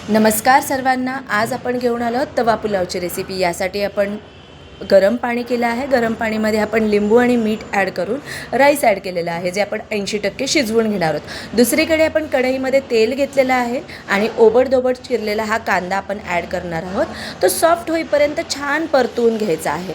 नमस्कार सर्वांना. आज आपण घेऊन आलो तवा पुलावची रेसिपी. यासाठी आपण गरम पाणी केलं आहे. गरम पाणीमध्ये आपण लिंबू आणि मीठ ॲड करून राईस ॲड केलेला आहे, जे आपण 80% शिजवून घेणार आहोत. दुसरीकडे आपण कढईमध्ये तेल घेतलेलं आहे आणि ओबडधोबड चिरलेला हा कांदा आपण ॲड करणार आहोत. तो सॉफ्ट होईपर्यंत छान परतवून घ्यायचा आहे.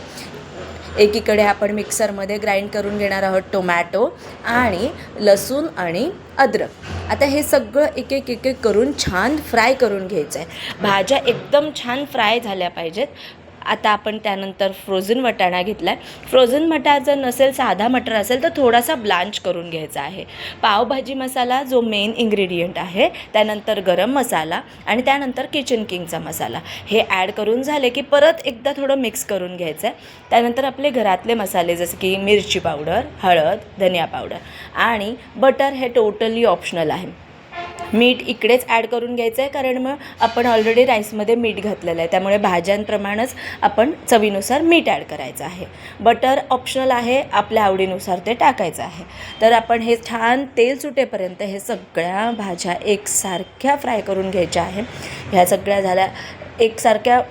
एकीकडे आपण मिक्सरमध्ये ग्राइंड करून घेणार आहोत टोमॅटो आणि लसूण आणि अद्रक. आता हे सगळं एक एक करून छान फ्राय करून घ्यायचं आहे. भाज्या एकदम छान फ्राय झाल्या पाहिजेत. आता आपण त्यानंतर फ्रोझन वाटाणा घेतला आहे. फ्रोझन मटार जर नसेल, साधा मटर असेल तर थोडासा ब्लांच करून घ्यायचा आहे. पावभाजी मसाला जो मेन इन्ग्रेडियंट आहे, त्यानंतर गरम मसाला आणि त्यानंतर किचन किंगचा मसाला हे ॲड करून झाले की परत एकदा थोडं मिक्स करून घ्यायचं आहे. त्यानंतर आपले घरातले मसाले जसे की मिरची पावडर, हळद, धनिया पावडर आणि बटर हे टोटली ऑप्शनल आहे. मीठ इकडेच ॲड करून घ्यायचं आहे, कारण मग आपण ऑलरेडी राईसमध्ये मीठ घातलेलं आहे, त्यामुळे भाज्यांप्रमाणेच आपण चवीनुसार मीठ ॲड करायचं आहे. बटर ऑप्शनल आहे, आपल्या आवडीनुसार ते टाकायचं आहे. तर आपण हे छान तेल सुटेपर्यंत हे सगळ्या भाज्या एकसारख्या फ्राय करून घ्यायच्या आहे. ह्या सगळ्या झाल्या एकसारख्या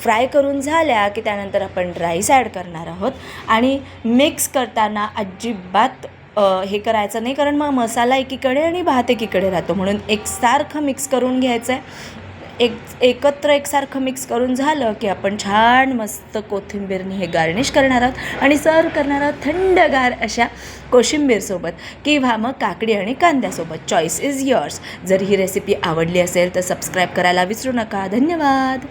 फ्राय करून झाल्या की त्यानंतर आपण राईस ॲड करणार आहोत आणि मिक्स करताना अजिबात हे करायचं नाही, कारण मग मसाला एकीकडे आणि भात एकीकडे राहतो. म्हणून एकसारखं मिक्स करून घ्यायचं आहे. एकत्र एकसारखं मिक्स करून झालं की आपण छान मस्त कोथिंबीरने हे गार्निश करणार आहोत आणि सर्व करणार आहोत थंडगार अशा कोशिंबीरसोबत किंवा मग काकडी आणि कांद्यासोबत. Choice is yours. जर ही रेसिपी आवडली असेल तर सबस्क्राईब करायला विसरू नका. धन्यवाद.